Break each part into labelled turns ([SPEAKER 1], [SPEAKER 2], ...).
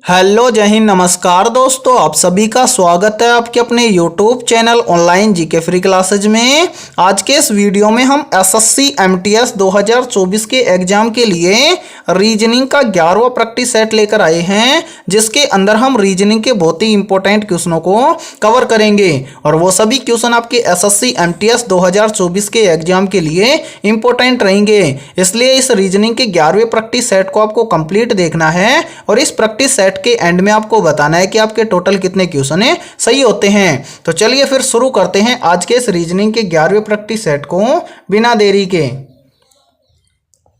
[SPEAKER 1] Hello जय हिंद, नमस्कार दोस्तों। आप सभी का स्वागत है आपके अपने YouTube channel online GK free classes में। आज के इस वीडियो में हम एसएससी एमटीएस 2024 के एग्जाम के लिए रीजनिंग का 11वां प्रैक्टिस सेट लेकर आए हैं, जिसके अंदर हम रीजनिंग के बहुत ही इंपॉर्टेंट क्वेश्चनों को कवर करेंगे और वो सभी क्वेश्चन आपके एसएससी एमटीएस 2024 के एग्जाम के लिए इंपॉर्टेंट रहेंगे। इसलिए इस रीजनिंग के 11वें प्रैक्टिस सेट को आपको कंप्लीट देखना है और इस प्रैक्टिस सेट के एंड में आपको बताना है कि आपके टोटल कितने क्वेश्चन सही होते हैं। तो चलिए फिर शुरू करते हैं आज के इस रीजनिंग के 11वें प्रैक्टिस सेट को बिना देरी के।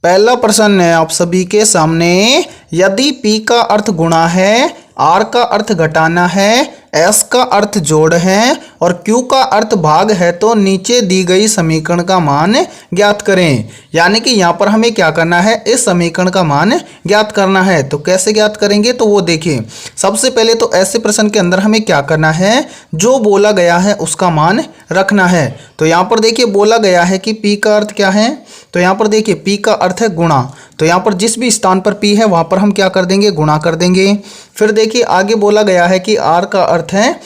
[SPEAKER 1] पहला प्रश्न है आप सभी के सामने, यदि P का अर्थ गुणा है, R का अर्थ घटाना है, S का अर्थ जोड़ है और Q का अर्थ भाग है तो नीचे दी गई समीकरण का मान ज्ञात करें। यानी कि यहाँ पर हमें क्या करना है, इस समीकरण का मान ज्ञात करना है। तो कैसे ज्ञात करेंगे, तो वो देखिए। सबसे पहले तो ऐसे प्रश्न के अंदर हमें क्या करना है, जो बोला गया है उसका मान रखना है। तो यहाँ पर देखिए बोला गया है कि P का अर्थ क्या है, तो यहाँ पर देखिए P का अर्थ है गुणा। तो यहाँ पर जिस भी स्थान पर P है वहाँ पर हम क्या कर देंगे, गुणा कर देंगे। फिर देखिए आगे बोला गया है कि R का अर्थ है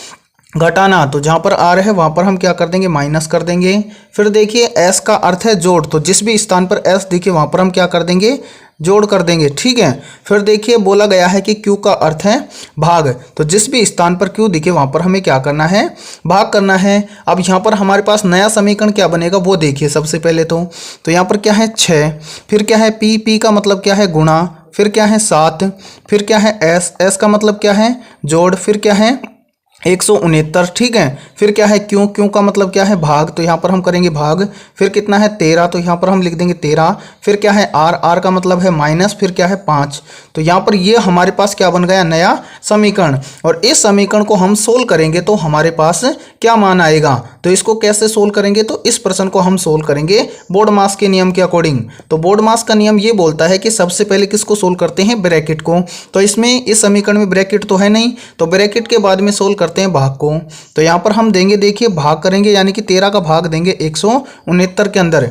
[SPEAKER 1] घटाना, तो जहाँ पर R है वहाँ पर हम क्या कर देंगे, माइनस कर देंगे। फिर देखिए S का अर्थ है जोड़, तो जिस भी स्थान पर S दिखे वहाँ पर हम क्या कर देंगे, जोड़ कर देंगे। ठीक है। फिर देखिए बोला गया है कि Q का अर्थ है भाग, तो जिस भी स्थान पर Q दिखे वहाँ पर हमें क्या करना है, भाग करना है। अब यहाँ पर हमारे पास नया समीकरण क्या बनेगा वो देखिए। सबसे पहले तो यहाँ पर क्या है 6, फिर क्या है P का मतलब क्या है गुणा, फिर क्या है 7, फिर क्या है S का मतलब क्या है जोड़, फिर क्या है 169। ठीक है। फिर क्या है क्यों का मतलब क्या है भाग, तो यहाँ पर हम करेंगे भाग। फिर कितना है 13, तो यहाँ पर हम लिख देंगे 13। फिर क्या है R का मतलब है माइनस, फिर क्या है 5। तो यहाँ पर ये हमारे पास क्या बन गया, नया समीकरण। और इस समीकरण को हम सोल्व करेंगे तो हमारे पास क्या मान आएगा। तो इसको कैसे सोल्व करेंगे, तो इस प्रश्न को हम सोल्व करेंगे बोर्ड मास के नियम के अकॉर्डिंग। तो बोर्ड मास का नियम ये बोलता है कि सबसे पहले किसको सोल्व करते हैं, ब्रैकेट को। तो इसमें इस समीकरण में ब्रैकेट तो है नहीं, तो ब्रैकेट के बाद में सोल्व करते हैं भाग को। तो यहाँ पर हम देंगे, देखिए भाग करेंगे, यानी कि 13 का भाग देंगे 169 के अंदर।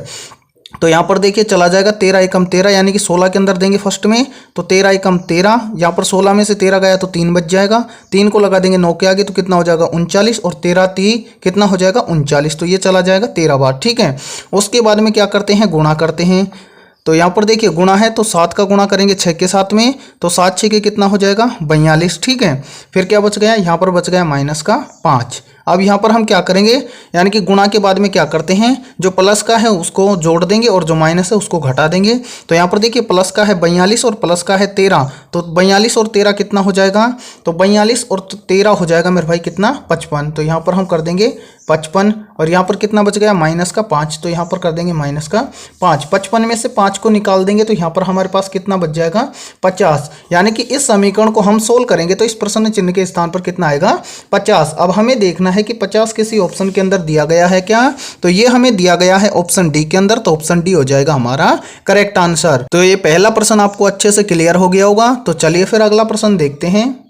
[SPEAKER 1] तो यहाँ पर देखिए चला जाएगा 13 एकम 13, यानी कि 16 के अंदर देंगे फर्स्ट में। तो 13 एकम 13, यहाँ पर 16 में से 13 गया तो 3 बच जाएगा। 3 को लगा देंगे 9 के आगे, तो कितना हो जाएगा 39, और 13 3 कितना हो जाएगा 39। तो ये चला जाएगा 13 बार। ठीक है। उसके बाद में क्या करते हैं, गुणा करते हैं। तो यहाँ पर देखिए गुणा है तो 7 का गुणा करेंगे 6 के साथ में, तो 7 6 के कितना हो जाएगा 42। ठीक है। फिर क्या बच गया, यहाँ पर बच गया माइनस का 5। अब यहाँ पर हम क्या करेंगे, यानी कि गुणा के बाद में क्या करते हैं, जो प्लस का है उसको जोड़ देंगे और जो माइनस है उसको घटा देंगे। तो यहाँ पर देखिए प्लस का है 42 और प्लस का है 13, तो 42 और 13 कितना हो जाएगा, तो 42 और 13 हो जाएगा मेरे भाई कितना, 55। तो यहाँ पर हम कर देंगे 55, और यहाँ पर कितना बच गया माइनस का 5, तो यहाँ पर कर देंगे माइनस का 5। 55 में से 5 को निकाल देंगे तो यहाँ पर हमारे पास कितना बच जाएगा 50। यानी कि इस समीकरण को हम सोल्व करेंगे तो इस प्रश्न चिन्ह के स्थान पर कितना आएगा 50। अब हमें देखना है कि 50 किसी ऑप्शन के अंदर दिया गया है क्या, तो ये हमें दिया गया है ऑप्शन डी के अंदर, तो ऑप्शन डी हो जाएगा हमारा करेक्ट आंसर। तो ये पहला प्रश्न आपको अच्छे से क्लियर हो गया होगा। तो चलिए फिर अगला प्रश्न देखते हैं।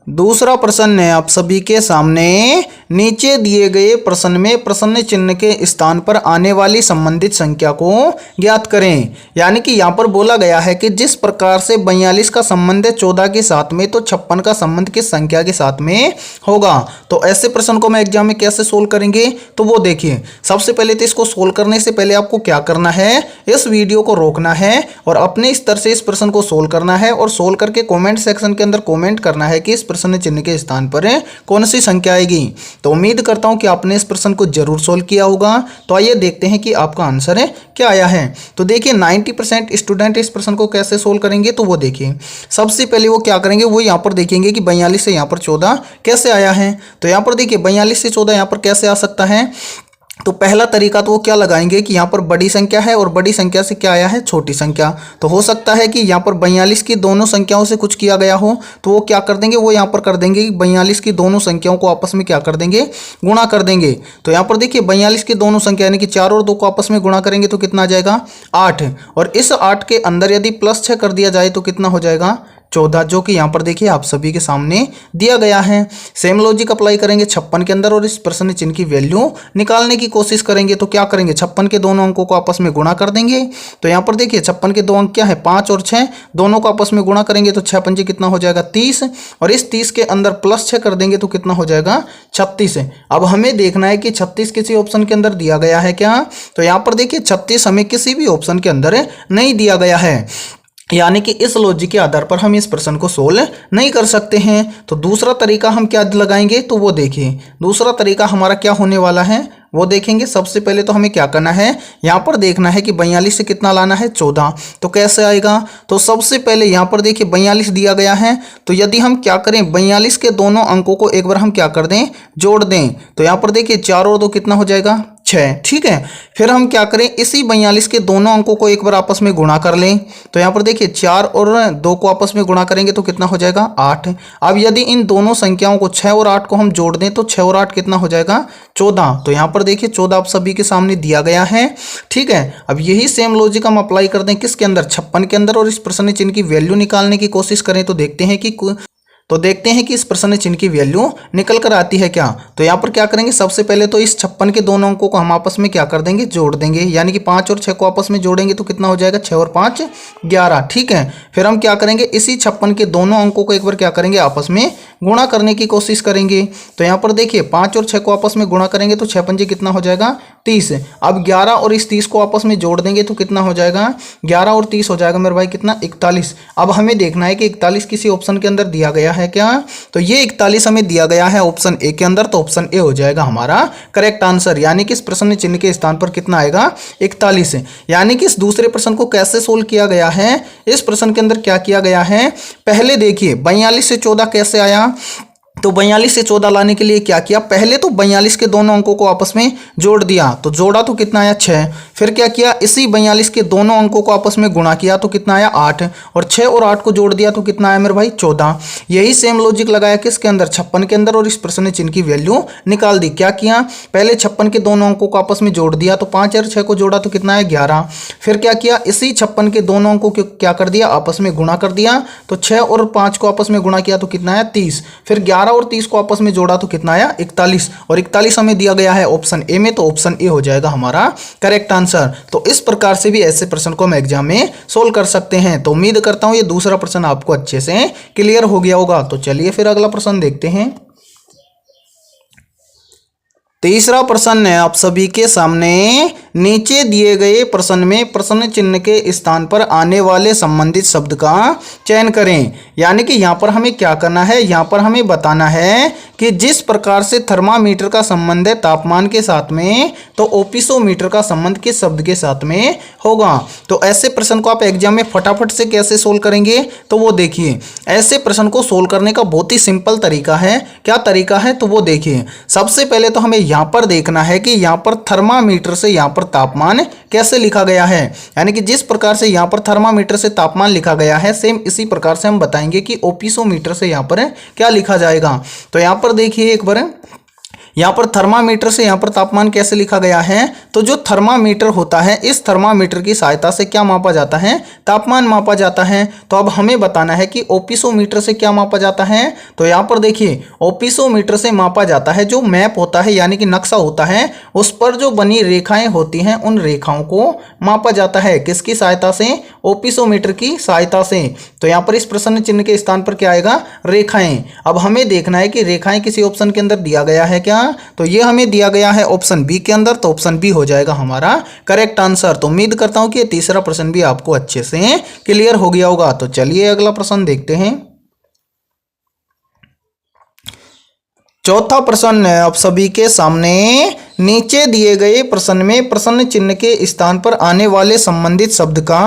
[SPEAKER 1] दूसरा प्रश्न है आप सभी के सामने, नीचे दिए गए प्रश्न में प्रश्न चिन्ह के स्थान पर आने वाली संबंधित संख्या को ज्ञात करें। यानी कि यहाँ पर बोला गया है कि जिस प्रकार से 42 का संबंध है 14 के साथ में, तो 56 का संबंध किस संख्या के साथ में होगा। तो ऐसे प्रश्न को मैं एग्जाम में कैसे सोल्व करेंगे, तो वो देखिए। सबसे पहले तो इसको सोल्व करने से पहले आपको क्या करना है, इस वीडियो को रोकना है और अपने स्तर से इस प्रश्न को सोल्व करना है, और सोल्व करके कॉमेंट सेक्शन के अंदर कॉमेंट करना है कि इस प्रश्न चिन्ह के स्थान पर कौन सी संख्या आएगी। तो उम्मीद करता हूं कि आपने इस प्रश्न को जरूर सोल्व किया होगा। तो आइए देखते हैं कि आपका आंसर क्या आया है। तो देखिए 90% स्टूडेंट इस प्रश्न को कैसे सोल्व करेंगे, तो वो देखिए। सबसे पहले वो क्या करेंगे, वो यहाँ पर देखेंगे कि 42 से यहाँ पर 14 कैसे आया है। तो यहाँ पर देखिए 42 से 14 यहाँ पर कैसे आ सकता है। तो पहला तरीका तो वो क्या लगाएंगे कि यहाँ पर बड़ी संख्या है और बड़ी संख्या से क्या आया है, छोटी संख्या। तो हो सकता है कि यहाँ पर 42 की दोनों संख्याओं से कुछ किया गया हो, तो वो क्या कर देंगे, वो यहाँ पर कर देंगे कि 42 की दोनों संख्याओं को आपस में क्या कर देंगे, गुणा कर देंगे। तो यहाँ पर देखिए 42 की दोनों संख्या यानी कि 4 और 2 को आपस में गुणा करेंगे तो कितना आ जाएगा 8, और इस 8 के अंदर यदि +6 कर दिया जाए तो कितना हो जाएगा 14, जो कि यहाँ पर देखिए आप सभी के सामने दिया गया है। सेम लॉजिक अप्लाई करेंगे 56 के अंदर और इस प्रश्न चिन्ह की वैल्यू निकालने की कोशिश करेंगे। तो क्या करेंगे, 56 के दोनों अंकों को आपस में गुणा कर देंगे। तो यहाँ पर देखिए 56 के दो अंक क्या है, 5 और 6, दोनों को आपस में गुणा करेंगे तो 6 पंजे कितना हो जाएगा 30, और इस 30 के अंदर प्लस 6 कर देंगे तो कितना हो जाएगा 36 है। अब हमें देखना है कि 36 किसी ऑप्शन के अंदर दिया गया है क्या। तो यहाँ पर देखिए 36 हमें किसी भी ऑप्शन के अंदर नहीं दिया गया है, यानी कि इस लॉजिक के आधार पर हम इस प्रश्न को सोल्व नहीं कर सकते हैं। तो दूसरा तरीका हम क्या लगाएंगे, तो वो देखिए दूसरा तरीका हमारा क्या होने वाला है वो देखेंगे। सबसे पहले तो हमें क्या करना है, यहाँ पर देखना है कि 42 से कितना लाना है 14। तो कैसे आएगा, तो सबसे पहले यहाँ पर देखिए 42 दिया गया है, तो यदि हम क्या करें 42 के दोनों अंकों को एक बार हम क्या कर दें, जोड़ दें। तो यहाँ पर देखिए 4 और 2 कितना हो जाएगा 6, ठीक है। फिर हम क्या करें, इसी 42 के दोनों अंकों को एक बार आपस में गुणा कर लें। तो यहाँ पर देखिए 4 और 2 को आपस में गुणा करेंगे तो कितना हो जाएगा 8। अब यदि इन दोनों संख्याओं को 6 और 8 को हम जोड़ दें तो 6 और 8 कितना हो जाएगा 14। तो यहाँ पर देखिए 14 आप सभी के सामने दिया गया है, ठीक है। अब यही सेम लॉजिक हम अप्लाई कर दें किसके अंदर, 56 के अंदर, और इस प्रश्न चिन्ह की वैल्यू निकालने की कोशिश करें तो देखते हैं कि इस प्रश्न चिन्ह की वैल्यू निकल कर आती है क्या। तो यहाँ पर क्या करेंगे, सबसे पहले तो इस 56 के दोनों अंकों को हम आपस में क्या कर देंगे, जोड़ देंगे, यानी कि 5 और 6 को आपस में जोड़ेंगे तो कितना हो जाएगा 6 और 5 11, ठीक है। फिर हम क्या करेंगे, इसी 56 के दोनों अंकों को एक बार क्या करेंगे, आपस में गुणा करने की कोशिश करेंगे। तो यहाँ पर देखिए 5 और 6 को आपस में गुणा करेंगे तो 6 पंजे कितना हो जाएगा 30। अब 11 और इस 30 को आपस में जोड़ देंगे तो कितना हो जाएगा, 11 और 30 हो जाएगा मेरे भाई कितना 41। अब हमें देखना है कि 41 किसी ऑप्शन के अंदर दिया गया है क्या। तो ये 41 हमें दिया गया है ऑप्शन ए के अंदर, तो ऑप्शन ए हो जाएगा हमारा करेक्ट आंसर, यानी कि इस प्रश्न चिन्ह के स्थान पर कितना आएगा 41 है। यानी कि इस दूसरे प्रश्न को कैसे सोल्व किया गया है, इस प्रश्न के अंदर क्या किया गया है, पहले देखिए 42 से 14 कैसे आया। तो 42 से 14 लाने के लिए क्या किया, पहले तो 42 के दोनों अंकों को आपस में जोड़ दिया, तो जोड़ा तो कितना आया 6। फिर क्या किया, इसी 42 के दोनों अंकों को आपस में गुणा किया तो कितना आया 8, और 6 और 8 को जोड़ दिया तो कितना आया मेरे भाई 14। यही सेम लॉजिक लगाया किसके अंदर, 56 के अंदर, और इस प्रश्न चिन्ह की वैल्यू निकाल दी। क्या किया, पहले 56 के दोनों अंकों को आपस में जोड़ दिया, तो 5 और 6 को जोड़ा तो कितना आया 11। फिर क्या किया, इसी 56 के दोनों अंकों को क्या कर दिया, आपस में गुणा कर दिया, तो 6 और 5 को आपस में गुणा किया तो कितना आया 30। फिर 11 और 30 को आपस में जोड़ा तो कितना आया 41, और 41 हमें दिया गया है ऑप्शन ए में, तो ऑप्शन ए हो जाएगा हमारा करेक्ट आंसर। तो इस प्रकार से भी ऐसे प्रश्न को हम एग्जाम में सोल्व कर सकते हैं। तो उम्मीद करता हूं ये दूसरा प्रश्न आपको अच्छे से क्लियर हो गया होगा। तो चलिए फिर अगला प्रश्न देखते हैं। तीसरा प्रश्न है आप सभी के सामने, नीचे दिए गए प्रश्न में प्रश्न चिन्ह के स्थान पर आने वाले संबंधित शब्द का चयन करें। यानी कि यहाँ पर हमें क्या करना है, यहाँ पर हमें बताना है कि जिस प्रकार से थर्मामीटर का संबंध है तापमान के साथ में, तो ओपिसोमीटर का संबंध किस शब्द के साथ में होगा। तो ऐसे प्रश्न को आप एग्जाम में फटाफट से कैसे सोल्व करेंगे, तो वो देखिए ऐसे प्रश्न को सोल्व करने का बहुत ही सिंपल तरीका है। क्या तरीका है, तो वो देखिए सबसे पहले तो हमें यहाँ पर देखना है कि यहाँ पर थर्मामीटर से यहाँ पर तापमान कैसे लिखा गया है। यानी कि जिस प्रकार से यहाँ पर थर्मामीटर से तापमान लिखा गया है, सेम इसी प्रकार से हम बताएंगे कि ओपिसोमीटर से यहाँ पर क्या लिखा जाएगा। तो यहाँ पर देखिए एक बार, यहाँ पर थर्मामीटर से यहाँ पर तापमान कैसे लिखा गया है। तो जो थर्मामीटर होता है, इस थर्मामीटर की सहायता से क्या मापा जाता है, तापमान मापा जाता है। तो अब हमें बताना है कि ओपिसोमीटर से क्या मापा जाता है। तो यहाँ पर देखिए ओपिसोमीटर से मापा जाता है जो मैप होता है, यानी कि नक्शा होता है, उस पर जो बनी रेखाएं होती हैं, उन रेखाओं को मापा जाता है किसकी सहायता से, ओपिसोमीटर की सहायता से। तो यहाँ पर इस प्रश्न चिन्ह के स्थान पर क्या आएगा, रेखाएं। अब हमें देखना है कि रेखाएं किसी ऑप्शन के अंदर दिया गया है क्या। तो ये हमें दिया गया है ऑप्शन बी के अंदर, तो ऑप्शन बी हो जाएगा हमारा करेक्ट आंसर। तो उम्मीद करता हूं कि ये तीसरा प्रश्न भी आपको अच्छे से क्लियर हो गया होगा। तो चलिए अगला प्रश्न देखते हैं। चौथा प्रश्न है आप सभी के सामने, नीचे दिए गए प्रश्न में प्रश्न चिन्ह के स्थान पर आने वाले संबंधित शब्द का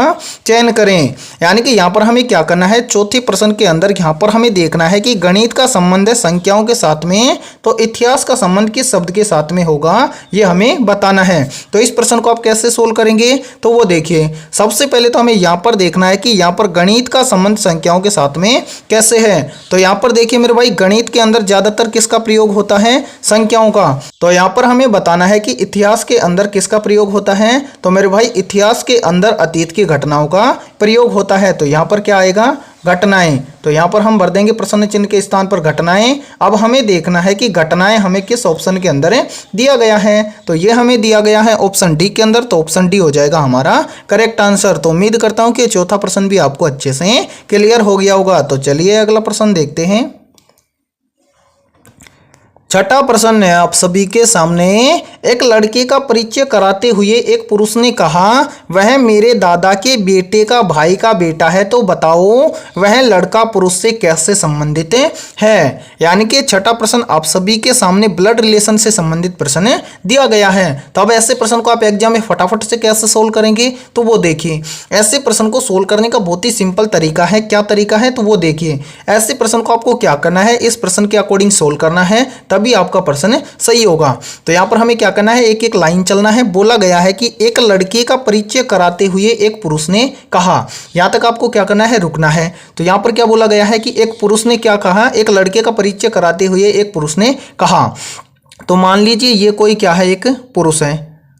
[SPEAKER 1] चयन करें। यानी कि यहाँ पर हमें क्या करना है, चौथे प्रश्न के अंदर यहाँ पर हमें देखना है कि गणित का संबंध है संख्याओं के साथ में, तो इतिहास का संबंध किस शब्द के साथ में होगा, ये हमें बताना है। तो इस प्रश्न को आप कैसे सोल्व करेंगे, तो वो देखिए सबसे पहले तो हमें यहाँ पर देखना है कि यहाँ पर गणित का संबंध संख्याओं के साथ में कैसे है। तो यहाँ पर देखिए मेरे भाई, गणित के अंदर ज्यादातर किसका प्रयोग होता है, संख्याओं का। तो यहाँ पर हमें बताना है कि इतिहास के अंदर किसका प्रयोग होता है। तो मेरे भाई इतिहास के अंदर अतीत की घटनाओं का प्रयोग होता है। तो यहाँ पर क्या आएगा, घटनाएं। तो यहाँ पर हम भर देंगे प्रश्न चिन्ह के स्थान पर घटनाएं। अब हमें देखना है कि घटनाएं हमें किस ऑप्शन के अंदर दिया गया है। तो ये हमें दिया गया है ऑप्शन डी के अंदर, तो ऑप्शन डी हो जाएगा हमारा करेक्ट आंसर। तो उम्मीद करता हूं कि चौथा प्रश्न भी आपको अच्छे से क्लियर हो गया होगा। तो चलिए अगला प्रश्न देखते हैं। छठा प्रश्न है आप सभी के सामने। एक लड़के का परिचय कराते हुए एक पुरुष ने कहा, वह मेरे दादा के बेटे का भाई का बेटा है, तो बताओ वह लड़का पुरुष से कैसे संबंधित है। यानी कि छठा प्रश्न आप सभी के सामने ब्लड रिलेशन से संबंधित प्रश्न दिया गया है। तो अब ऐसे प्रश्न को आप एग्जाम में फटाफट से कैसे सोल्व करेंगे, तो वो देखिए। ऐसे प्रश्न को सोल्व करने का बहुत ही सिंपल तरीका है। क्या तरीका है, तो वो देखिए। ऐसे प्रश्न को आपको क्या करना है, इस प्रश्न के अकॉर्डिंग सोल्व करना है, तभी आपका प्रश्न सही होगा। तो यहां पर हमें क्या करना है, एक एक लाइन चलना है। बोला गया है कि एक लड़के का परिचय कराते हुए एक पुरुष ने कहा, यहां तक आपको क्या करना है, रुकना है। तो यहां पर क्या बोला गया है कि एक पुरुष ने क्या कहा, एक लड़के का परिचय कराते हुए एक पुरुष ने कहा। तो मान लीजिए ये कोई क्या है, एक पुरुष है।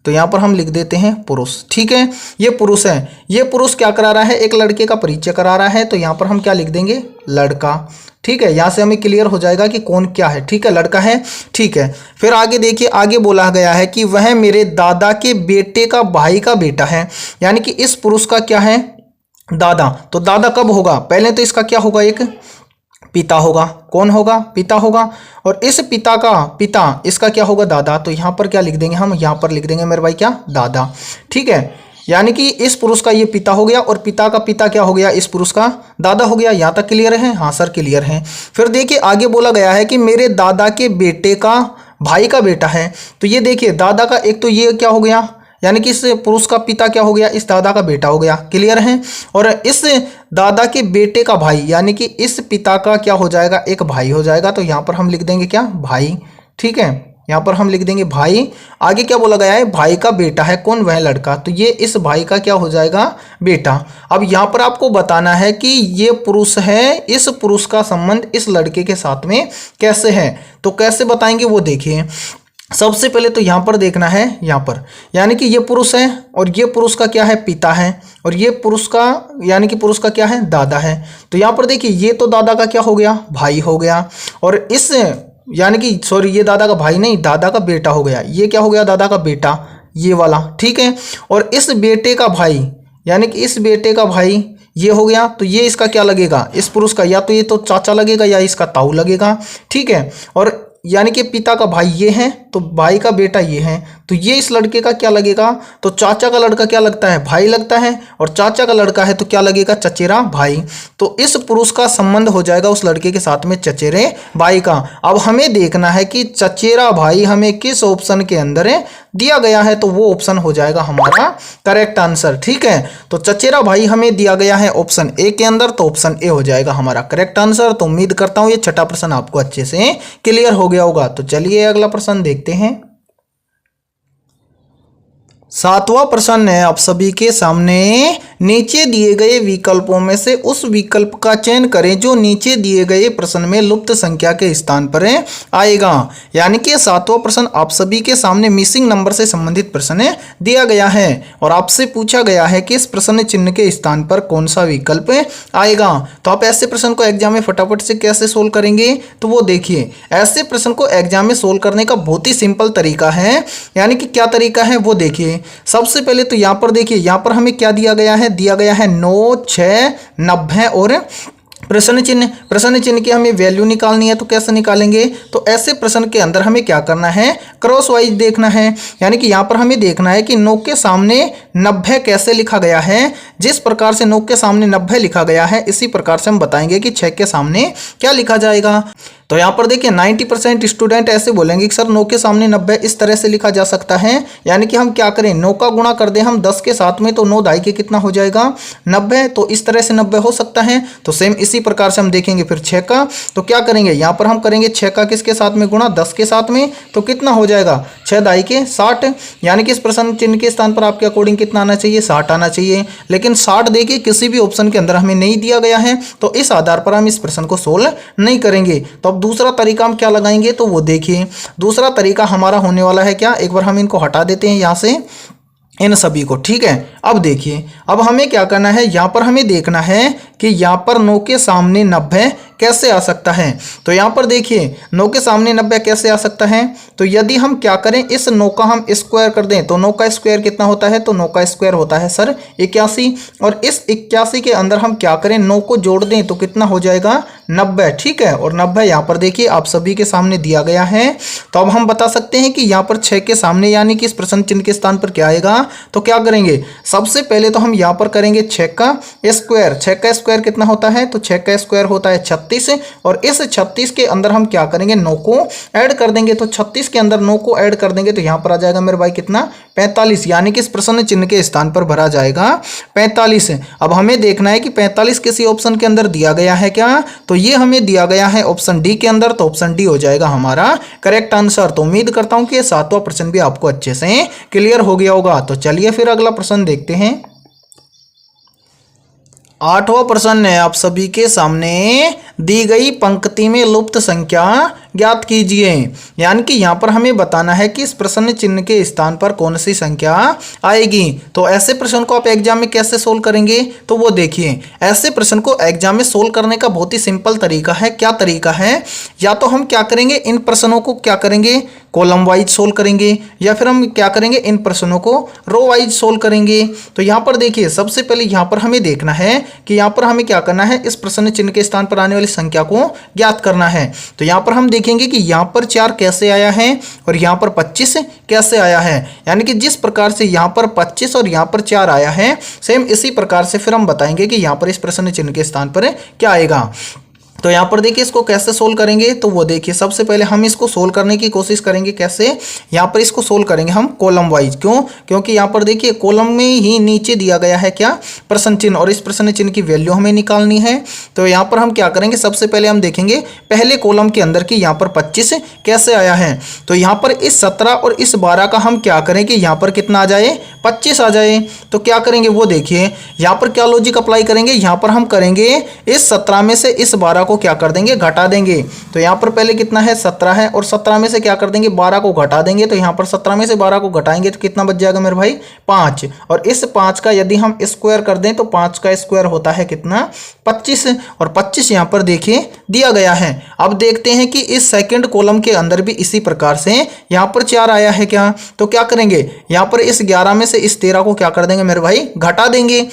[SPEAKER 1] तो यहां पर हम लिख देते हैं पुरुष, ठीक है। ये पुरुष है, ये पुरुष क्या करा रहा है, एक लड़के का परिचय करा रहा है। तो यहां पर हम क्या लिख देंगे, लड़का, ठीक है। यहां से हमें क्लियर हो जाएगा कि कौन क्या है, ठीक है, लड़का है, ठीक है। फिर आगे देखिए, आगे बोला गया है कि वह मेरे दादा के बेटे का भाई का बेटा है। यानी कि इस पुरुष का क्या है, दादा। तो दादा कब होगा, पहले तो इसका क्या होगा, एक पिता होगा। कौन होगा, पिता होगा। और इस पिता का पिता इसका क्या होगा, दादा। तो यहां पर क्या लिख देंगे हम, यहां पर लिख देंगे मेरे भाई क्या, दादा, ठीक है। यानी कि इस पुरुष का ये पिता हो गया और पिता का पिता क्या हो गया, इस पुरुष का दादा हो गया। यहाँ तक क्लियर है, हाँ सर क्लियर है। फिर देखिए आगे बोला गया है कि मेरे दादा के बेटे का भाई का बेटा है। तो ये देखिए दादा का एक तो ये क्या हो गया, यानी कि इस पुरुष का पिता क्या हो गया, इस दादा का बेटा हो गया, क्लियर है। और इस दादा के बेटे का भाई, यानी कि इस पिता का क्या हो जाएगा, एक भाई हो जाएगा। तो यहाँ पर हम लिख देंगे क्या, भाई, ठीक है। यहाँ पर हम लिख देंगे भाई। आगे क्या बोला गया है, भाई का बेटा है, कौन, वह लड़का। तो ये इस भाई का क्या हो जाएगा, बेटा। अब यहाँ पर आपको बताना है कि ये पुरुष है, इस पुरुष का संबंध इस लड़के के साथ में कैसे है। तो कैसे बताएंगे वो देखिए। सबसे पहले तो यहाँ पर देखना है, यहाँ पर यानी कि ये पुरुष है और ये पुरुष का क्या है, पिता है। और ये पुरुष का यानी कि पुरुष का क्या है, दादा है। तो यहाँ पर देखिए ये तो दादा का क्या हो गया, भाई हो गया। और इस यानी कि सॉरी, ये दादा का भाई नहीं, दादा का बेटा हो गया। ये क्या हो गया, दादा का बेटा, ये वाला, ठीक है। और इस बेटे का भाई, यानी कि इस बेटे का भाई ये हो गया। तो ये इसका क्या लगेगा, इस पुरुष का या तो ये तो चाचा लगेगा या इसका ताऊ लगेगा, ठीक है। और यानी कि पिता का भाई ये है, तो भाई का बेटा ये है। तो ये इस लड़के का क्या लगेगा, तो चाचा का लड़का क्या लगता है, भाई लगता है। और चाचा का लड़का है तो क्या लगेगा, चचेरा भाई। तो इस पुरुष का संबंध हो जाएगा उस लड़के के साथ में चचेरे भाई का। अब हमें देखना है कि चचेरा भाई हमें किस ऑप्शन के अंदर दिया गया है, तो वो ऑप्शन हो जाएगा हमारा करेक्ट आंसर, ठीक है। तो चचेरा भाई हमें दिया गया है ऑप्शन ए के अंदर, तो ऑप्शन ए हो जाएगा हमारा करेक्ट आंसर। तो उम्मीद करता हूं ये छठा प्रश्न आपको अच्छे से क्लियर हो गया होगा। तो चलिए अगला प्रश्न देखते हैं। सातवां प्रश्न है आप सभी के सामने। नीचे दिए गए विकल्पों में से उस विकल्प का चयन करें जो नीचे दिए गए प्रश्न में लुप्त संख्या के स्थान पर आएगा। यानी कि सातवां प्रश्न आप सभी के सामने मिसिंग नंबर से संबंधित प्रश्न दिया गया है और आपसे पूछा गया है कि इस प्रश्न चिन्ह के स्थान पर कौन सा विकल्प आएगा। तो आप ऐसे प्रश्न को एग्जाम में फटाफट से कैसे सोल्व करेंगे, तो वो देखिए। ऐसे प्रश्न को एग्जाम में सोल्व करने का बहुत ही सिंपल तरीका है। यानी कि क्या तरीका है वो देखिए। सबसे पहले तो यहां पर देखिए, यहां पर हमें क्या दिया गया है, दिया गया है 9, 6, 90 और प्रश्न चिन्ह की हमें वैल्यू निकालनी है। तो कैसे निकालेंगे, तो ऐसे प्रश्न के अंदर हमें क्या करना है, क्रॉस वाइज देखना है। यानी कि यहाँ पर हमें देखना है कि 9 के सामने 90 कैसे लिखा गया है। जिस प्रकार से 9 के सामने 90 लिखा गया है, इसी प्रकार से हम बताएंगे कि 6 के सामने क्या लिखा जाएगा। तो यहाँ पर देखिए 90% स्टूडेंट ऐसे बोलेंगे कि सर 9 के सामने 90 इस तरह से लिखा जा सकता है। यानी कि हम क्या करें, 9 का गुणा कर दें हम 10 के साथ में, तो 9 दाई के कितना हो जाएगा, 90। तो इस तरह से 90 हो सकता है। तो सेम इसी प्रकार से हम देखेंगे फिर 6 का। तो क्या करेंगे, यहाँ पर हम करेंगे 6 का किसके साथ में गुणा, 10 के साथ में। तो कितना हो जाएगा, 6 दाई के 60। यानी कि इस प्रश्न चिन्ह के स्थान पर आपके अकॉर्डिंग कितना आना चाहिए, 60 आना चाहिए। लेकिन 60 देखिए किसी भी ऑप्शन के अंदर हमें नहीं दिया गया है, तो इस आधार पर हम इस प्रश्न को सोल्व नहीं करेंगे। तो दूसरा तरीका हम क्या लगाएंगे, तो वो देखिए। दूसरा तरीका हमारा होने वाला है क्या, एक बार हम इनको हटा देते हैं यहां से, इन सभी को, ठीक है। अब देखिए, अब हमें क्या करना है, यहां पर हमें देखना है कि यहाँ पर 9 के सामने 90 कैसे आ सकता है। तो यहाँ पर देखिए 9 के सामने 90 कैसे आ सकता है। तो यदि हम क्या करें, इस 9 का हम स्क्वायर कर दें तो 9 का स्क्वायर कितना होता है, तो 9 का स्क्वायर होता है सर 81। और इस 81 के अंदर हम क्या करें, 9 को जोड़ दें तो कितना हो जाएगा 90, ठीक है। और 90 यहाँ पर देखिए आप सभी के सामने दिया गया है। तो अब हम बता सकते हैं कि यहाँ पर 6 के सामने यानी कि इस प्रश्न चिन्ह के स्थान पर क्या आएगा। तो क्या करेंगे, सबसे पहले तो हम यहाँ पर करेंगे 6 का स्क्वायर। 6 का स्क्वायर कितना होता है, तो 6 का स्क्वायर होता है 36। और इस 36 के अंदर हम क्या करेंगे, 9 को ऐड कर देंगे। तो 36 के अंदर 9 को ऐड कर देंगे तो यहाँ पर आ जाएगा मेरे भाई कितना, 45, यानी कि इस प्रश्न चिन्ह के स्थान पर भरा जाएगा 45। अब हमें देखना है कि 45 किसी ऑप्शन के अंदर दिया गया है क्या, तो ये हमें दिया गया है ऑप्शन डी के अंदर। तो ऑप्शन डी हो जाएगा हमारा करेक्ट आंसर। तो उम्मीद करता हूं कि ये 7वां प्रश्न भी आपको अच्छे से क्लियर हो गया होगा। तो चलिए फिर अगला प्रश्न देखते हैं। 8वां प्रश्न है आप सभी के सामने, दी गई पंक्ति में लुप्त संख्या ज्ञात कीजिए। यानी कि यहाँ पर हमें बताना है कि इस प्रश्न चिन्ह के स्थान पर कौन सी संख्या आएगी। तो ऐसे प्रश्न को आप एग्जाम में कैसे सोल्व करेंगे, तो वो देखिए, ऐसे प्रश्न को एग्जाम में सोल्व करने का बहुत ही सिंपल तरीका है। क्या तरीका है, या तो हम क्या करेंगे, इन प्रश्नों को क्या करेंगे, कॉलम वाइज सोल्व करेंगे, या फिर हम क्या करेंगे, इन प्रश्नों को रो वाइज सोल्व करेंगे। तो यहाँ पर देखिए सबसे पहले यहाँ पर हमें देखना है कि यहाँ पर हमें क्या करना है, इस प्रश्न चिन्ह के स्थान पर आने वाली संख्या को ज्ञात करना है। तो यहाँ पर हम देखेंगे कि यहाँ पर 4 कैसे आया है और यहाँ पर 25 कैसे आया है। यानी कि जिस प्रकार से यहाँ पर 25 और यहाँ पर 4 आया है, सेम इसी प्रकार से फिर हम बताएंगे कि यहाँ पर इस प्रश्न चिन्ह के स्थान पर क्या आएगा। तो यहाँ पर देखिए इसको कैसे सोल्व करेंगे, तो वो देखिए सबसे पहले हम इसको सोल्व करने की कोशिश करेंगे। कैसे, यहाँ पर इसको सोल्व करेंगे हम कॉलम वाइज। क्यों, क्योंकि यहाँ पर देखिए कॉलम में ही नीचे दिया गया है क्या, प्रश्न चिन्ह, और इस प्रश्न चिन्ह की वैल्यू हमें निकालनी है। तो यहाँ पर हम क्या करेंगे, सबसे पहले हम देखेंगे पहले कॉलम के अंदर की यहाँ पर 25 कैसे आया है। तो यहाँ पर इस 17 और इस 12 का हम क्या करें कि यहाँ पर कितना आ जाए, 25 आ जाए। तो क्या करेंगे, वो देखिए यहाँ पर क्या लॉजिक अप्लाई करेंगे, यहाँ पर हम करेंगे इस 17 में से इस 12 को क्या कर देंगे, घटा देंगे। तो यहाँ पर पहले कितना है, 17 है, और 17 में से क्या कर देंगे, 12 को घटा देंगे। तो यहाँ पर 17 में से 12 को घटाएंगे तो कितना बच जाएगा मेरे भाई, 5। और इस 5 का यदि हम स्क्वायर कर दें तो 5 का स्क्वायर होता है कितना, 25। और 25 यहाँ पर देखिए दिया गया है। अब देखते हैं कि इस सेकंड कॉलम के अंदर भी इसी प्रकार से यहाँ पर 4 आया है क्या। तो क्या करेंगे, यहाँ पर इस 11 में से इस 13 को क्या कर देंगे मेरे भाई, घटा देंगे।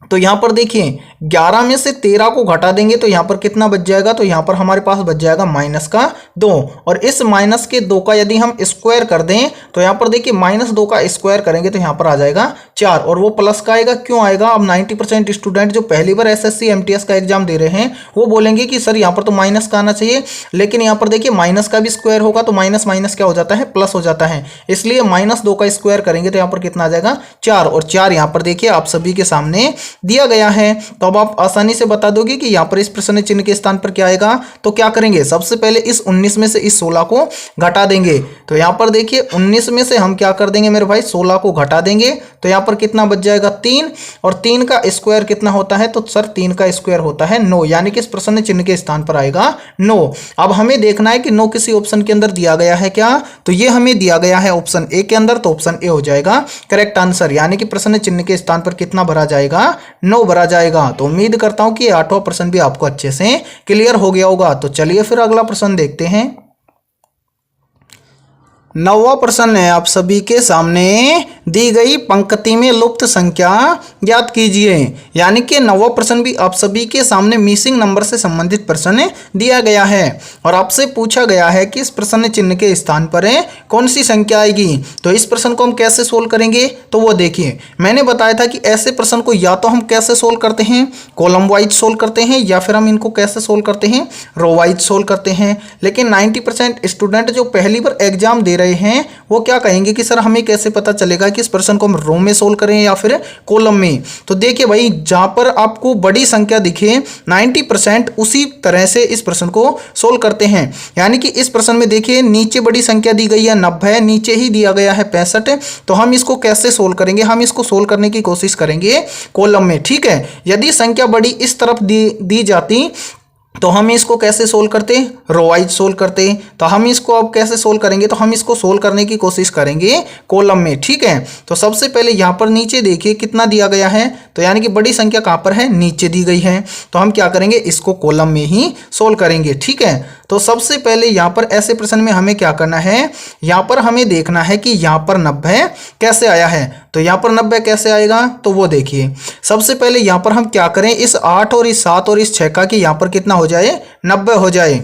[SPEAKER 1] तो यहाँ पर देखिए 11 में से 13 को घटा देंगे तो यहाँ पर कितना बच जाएगा, तो यहाँ पर हमारे पास बच जाएगा -2। और इस -2 का यदि हम स्क्वायर कर दें तो यहाँ पर देखिए -2 का स्क्वायर करेंगे तो यहाँ पर आ जाएगा 4, और वो प्लस का आएगा। क्यों आएगा, अब 90% स्टूडेंट जो पहली बार SSC MTS का एग्जाम दे रहे हैं वो बोलेंगे कि सर यहाँ पर तो माइनस का आना चाहिए, लेकिन यहाँ पर देखिए माइनस का भी स्क्वायर होगा तो माइनस माइनस क्या हो जाता है, प्लस हो जाता है। इसलिए -2 का स्क्वायर करेंगे तो यहाँ पर कितना आ जाएगा, 4। और 4 यहाँ पर देखिए आप सभी के सामने दिया गया है। तो अब आप आसानी से बता दोगे कि यहाँ पर इस प्रश्न चिन्ह के स्थान पर क्या आएगा। तो क्या करेंगे, सबसे पहले इस 19 में से इस 16 को घटा देंगे। तो यहाँ पर देखिए 19 में से हम क्या कर देंगे मेरे भाई, 16 को घटा देंगे तो यहाँ पर कितना बच जाएगा, 3। और 3 का स्क्वायर कितना होता है, तो सर 3 का स्क्वायर होता है 9, यानी कि इस प्रश्न चिन्ह के स्थान पर आएगा 9। अब हमें देखना है कि 9 किसी ऑप्शन के अंदर दिया गया है क्या, तो ये हमें दिया गया है ऑप्शन ए के अंदर। तो ऑप्शन ए हो जाएगा करेक्ट आंसर, यानी कि प्रश्न चिन्ह के स्थान पर कितना भरा जाएगा, 9 भरा जाएगा। तो उम्मीद करता हूं कि 8वां प्रश्न भी आपको अच्छे से क्लियर हो गया होगा। तो चलिए फिर अगला प्रश्न देखते हैं। 9वां प्रश्न है आप सभी के सामने, दी गई पंक्ति में लुप्त संख्या ज्ञात कीजिए। यानी कि 9वां प्रश्न भी आप सभी के सामने मिसिंग नंबर से संबंधित प्रश्न दिया गया है और आपसे पूछा गया है कि इस प्रश्न चिन्ह के स्थान पर कौन सी संख्या आएगी। तो इस प्रश्न को हम कैसे सोल्व करेंगे, तो वो देखिए मैंने बताया था कि ऐसे प्रश्न को या तो हम कैसे सोल्व करते हैं, कॉलम वाइज सोल्व करते हैं, या फिर हम इनको कैसे सोल्व करते हैं, रो वाइज सोल्व करते हैं। लेकिन 90% स्टूडेंट जो पहली बार एग्जाम दे रहे हैं वो क्या कहेंगे कि सर हमें कैसे पता चलेगा कि इस प्रश्न को हम रो में सोल्व करें या फिर कॉलम में। तो देखिए भाई, जहां पर आपको बड़ी संख्या दिखे 90% उसी तरह से इस प्रश्न को सोल्व करते हैं। यानी कि इस प्रश्न में देखिए नीचे बड़ी संख्या दी गई है 90, नीचे ही दिया गया है 65। तो हम इसको कैसे सोल्व करेंगे, हम इसको सोल्व करने की कोशिश करेंगे कॉलम में। ठीक है, यदि संख्या बड़ी इस तरफ दी जाती तो हम इसको कैसे सोल्व करते, रो वाइज सोल्व करते। तो हम इसको अब कैसे सोल्व करेंगे, तो हम इसको सोल्व करने की कोशिश करेंगे कॉलम में, ठीक है। तो सबसे पहले यहाँ पर नीचे देखिए कितना दिया गया है, तो यानी कि बड़ी संख्या कहाँ पर है, नीचे दी गई है। तो हम क्या करेंगे, इसको कॉलम में ही सोल्व करेंगे, ठीक है। तो सबसे पहले यहाँ पर ऐसे प्रश्न में हमें क्या करना है, यहाँ पर हमें देखना है कि यहाँ पर 90 कैसे आया है। तो यहाँ पर 90 कैसे आएगा, तो वो देखिए सबसे पहले यहाँ पर हम क्या करें, इस 8 और इस 7 और इस 6 का कि यहाँ पर कितना हो जाए, 90 हो जाए।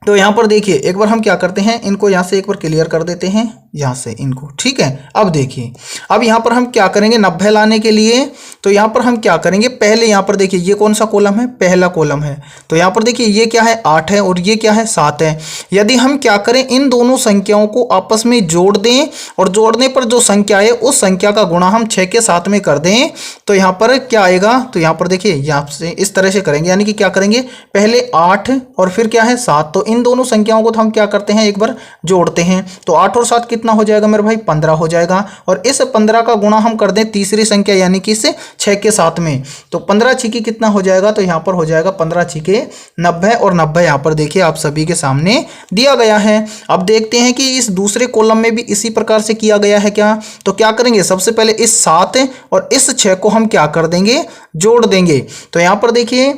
[SPEAKER 1] तो यहाँ पर देखिए एक बार हम क्या करते हैं, इनको यहाँ से एक बार क्लियर कर देते हैं, यहाँ से इनको, ठीक है। अब देखिए अब यहाँ पर हम क्या करेंगे 90 लाने के लिए, तो यहाँ पर हम क्या करेंगे, पहले यहाँ पर देखिए ये कौन सा कॉलम है, पहला कॉलम है। तो यहाँ पर देखिए ये क्या है, 8 है और ये क्या है, 7 है। यदि हम क्या करें, इन दोनों संख्याओं को आपस में जोड़ दें और जोड़ने पर जो संख्या है उस संख्या का गुणा हम 6 के साथ में कर दें, तो यहाँ पर क्या आएगा, तो यहाँ पर देखिए यहाँ से इस तरह से करेंगे, यानी कि क्या करेंगे, पहले 8 और फिर क्या है 7। तो इन दोनों संख्याओं को तो हम क्या करते हैं, एक बार जोड़ते हैं। तो 8 और 7 कितना हो जाएगा मेरे भाई, 15 हो जाएगा। और इस 15 का गुणा हम कर दें तीसरी संख्या यानी कि इस 6 के साथ में, तो 15 छिके कितना हो जाएगा, तो यहाँ पर हो जाएगा 15 छिके 90 और 90 यहाँ पर देखिए आप सभी के सामने दिया गया है। अब देखते हैं कि इस दूसरे कॉलम में भी इसी प्रकार से किया गया है क्या। तो क्या करेंगे, सबसे पहले इस 7 और इस 6 को हम क्या कर देंगे, जोड़ देंगे। तो यहाँ पर देखिए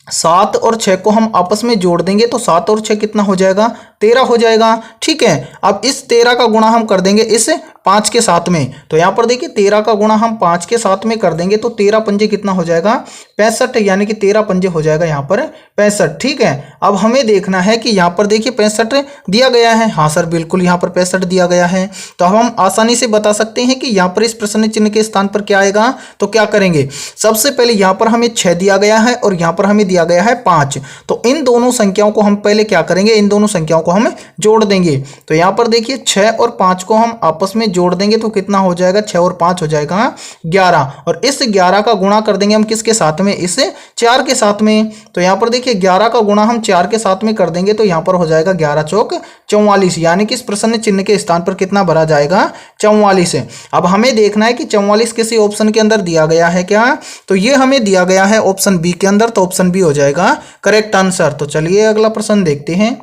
[SPEAKER 1] 7 और 6 को हम आपस में जोड़ देंगे, तो 7 और 6 कितना हो जाएगा, 13 हो जाएगा, ठीक है। अब इस 13 का गुणा हम कर देंगे इस 5 के साथ में। तो यहाँ पर देखिए 13 का गुणा हम 5 के साथ में कर देंगे, तो 13 पंजे कितना हो जाएगा, 65, यानी कि 13 पंजे हो जाएगा यहाँ पर 65, ठीक है। अब हमें देखना है कि यहाँ पर देखिए 65 दिया गया है, हाँ सर बिल्कुल यहाँ पर 65 दिया गया है। तो हम आसानी से बता सकते हैं कि यहाँ पर इस प्रश्न चिन्ह के स्थान पर क्या आएगा। तो क्या करेंगे, सबसे पहले यहाँ पर हमें 6 दिया गया है और यहाँ पर हमें दिया गया है 5। तो इन दोनों संख्याओं को हम पहले क्या करेंगे, इन दोनों संख्याओं को हम जोड़ देंगे। तो यहाँ पर देखिए 6 और 5 को हम आपस में जोड़ देंगे, तो कितना हो जाएगा, 6 और 5 हो जाएगा 11। और इस 11 का गुणा कर देंगे हम किसके साथ में, इस 4 के साथ में। तो यहाँ पर देखिए 11 का गुणा हम 4 के साथ में कर देंगे, तो यहाँ पर हो जाएगा 11 चौक 44, यानी कि इस प्रश्न चिन्ह के स्थान पर कितना भरा जाएगा, 44। अब हमें देखना है कि 44 किसी ऑप्शन के अंदर दिया गया है क्या। तो ये हमें दिया गया है ऑप्शन बी के अंदर, तो ऑप्शन बी हो जाएगा करेक्ट आंसर। तो चलिए अगला प्रश्न देखते हैं।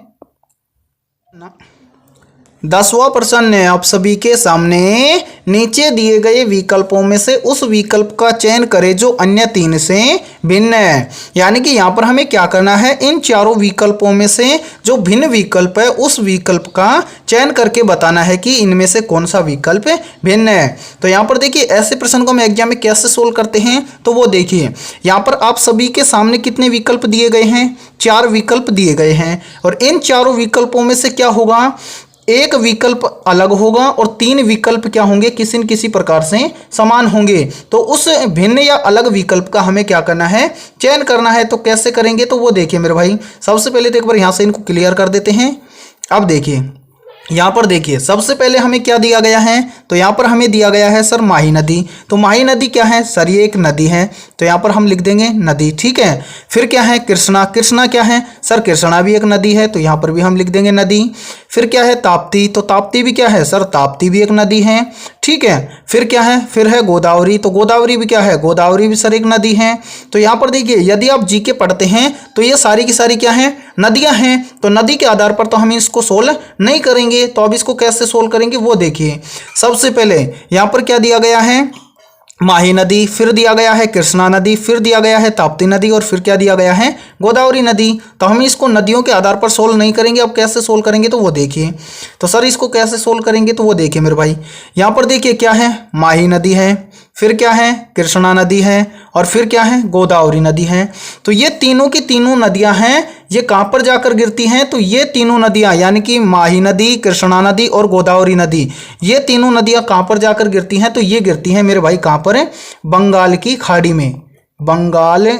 [SPEAKER 1] 10वां प्रश्न है आप सभी के सामने, नीचे दिए गए विकल्पों में से उस विकल्प का चयन करें जो अन्य 3 से भिन्न है। यानी कि यहाँ पर हमें क्या करना है, इन चारों विकल्पों में से जो भिन्न विकल्प है उस विकल्प का चयन करके बताना है कि इनमें से कौन सा विकल्प भिन्न है। तो यहाँ पर देखिए ऐसे प्रश्न को हम एग्जाम में कैसे सोल्व करते हैं, तो वो देखिए यहाँ पर आप सभी के सामने कितने विकल्प दिए गए हैं, 4 विकल्प दिए गए हैं। और इन चारों विकल्पों में से क्या होगा, एक विकल्प अलग होगा और 3 विकल्प क्या होंगे, किसी न किसी प्रकार से समान होंगे। तो उस भिन्न या अलग विकल्प का हमें क्या करना है, चयन करना है। तो कैसे करेंगे, तो वो देखिए मेरे भाई, सबसे पहले तो एक बार यहाँ से इनको क्लियर कर देते हैं। अब देखिए यहाँ पर देखिए सबसे पहले हमें क्या दिया गया है, तो यहाँ पर हमें दिया गया है सर माही नदी। तो माही नदी क्या है सर, ये एक नदी है, तो यहाँ पर हम लिख देंगे नदी, ठीक है। फिर क्या है कृष्णा, कृष्णा क्या है सर, कृष्णा भी एक नदी है, तो यहाँ पर भी हम लिख देंगे नदी। फिर क्या है ताप्ती, तो ताप्ती भी क्या है सर, ताप्ती भी एक नदी है, ठीक है। फिर क्या है, फिर है गोदावरी, तो गोदावरी भी क्या है, गोदावरी भी सर एक नदी है। तो यहाँ पर देखिए यदि आप जीके पढ़ते हैं तो ये सारी की सारी क्या है, नदियां हैं। तो नदी के आधार पर तो हम इसको सोल्व नहीं करेंगे, तो अब इसको कैसे सोल्व करेंगे वो देखिए। सबसे पहले यहाँ पर क्या दिया गया है, माही नदी, फिर दिया गया है कृष्णा नदी, फिर दिया गया है ताप्ती नदी और फिर क्या दिया गया है, गोदावरी नदी। तो हम इसको नदियों के आधार पर सोल्व नहीं करेंगे। अब कैसे सोल्व करेंगे तो वो देखिए। तो सर इसको कैसे सोल्व करेंगे तो वो देखिए मेरे भाई, यहाँ पर देखिए क्या है, माही नदी है, फिर क्या है कृष्णा नदी है और फिर क्या है गोदावरी नदी है। तो ये तीनों की तीनों नदियां हैं, ये कहाँ पर जाकर गिरती हैं, तो ये तीनों नदियां यानी कि माही नदी, कृष्णा नदी और गोदावरी नदी, ये तीनों नदियां कहाँ पर जाकर गिरती हैं, तो ये गिरती हैं मेरे भाई कहाँ पर, बंगाल की खाड़ी में, बंगाल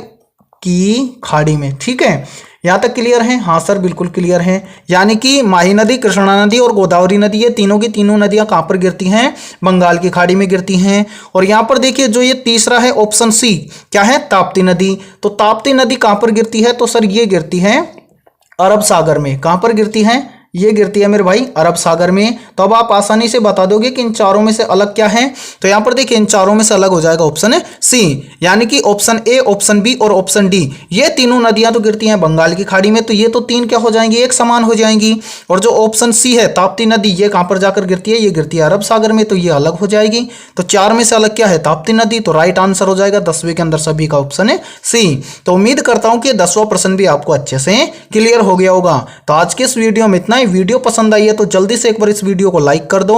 [SPEAKER 1] की खाड़ी में, ठीक है। यहाँ तक क्लियर है, हाँ सर बिल्कुल क्लियर है। यानी कि माही नदी, कृष्णा नदी और गोदावरी नदी, ये तीनों की तीनों नदियाँ कहाँ पर गिरती हैं, बंगाल की खाड़ी में गिरती हैं। और यहाँ पर देखिए जो ये तीसरा है ऑप्शन सी, क्या है ताप्ती नदी। तो ताप्ती नदी कहाँ पर गिरती है, तो सर ये गिरती है अरब सागर में। कहाँ पर गिरती है, ये गिरती है मेरे भाई अरब सागर में। तो अब आप आसानी से बता दोगे कि इन चारों में से अलग क्या है। तो यहां पर देखिए इन चारों में से अलग हो जाएगा ऑप्शन सी, यानी कि ऑप्शन ए, ऑप्शन बी और ऑप्शन डी, ये तीनों नदियां तो गिरती हैं बंगाल की खाड़ी में, तो ये तो तीन क्या हो जाएंगी, एक समान हो जाएंगी। और जो ऑप्शन सी है ताप्ती नदी, ये कहां पर जाकर गिरती है, ये गिरती है अरब सागर में, तो ये अलग हो जाएगी। तो चार में से अलग क्या है, ताप्ती नदी। तो राइट आंसर हो जाएगा 10वें के अंदर सभी का ऑप्शन है सी। तो उम्मीद करता हूं कि 10वां प्रश्न भी आपको अच्छे से क्लियर हो गया होगा। तो आज के इस वीडियो में इतना ही। वीडियो पसंद आई है तो जल्दी से एक बार इस वीडियो को लाइक कर दो,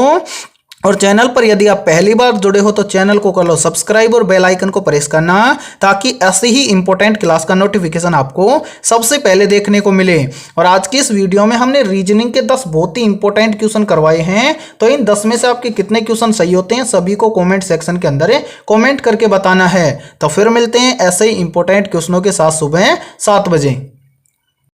[SPEAKER 1] और चैनल पर यदि आप पहली बार जुड़े हो तो चैनल को कर लो सब्सक्राइब और बेल आइकन को प्रेस करना, ताकि ऐसे ही इंपॉर्टेंट क्लास का नोटिफिकेशन आपको सबसे पहले देखने को मिले। और आज की इस वीडियो में हमने रीजनिंग के 10 बहुत ही इंपॉर्टेंट क्वेश्चन करवाए हैं। तो इन 10 में से आपके कितने क्वेश्चन सही होते हैं सभी को कॉमेंट सेक्शन के अंदर कॉमेंट करके बताना है। तो फिर मिलते हैं ऐसे ही इंपॉर्टेंट क्वेश्चनों के साथ सुबह 7 बजे।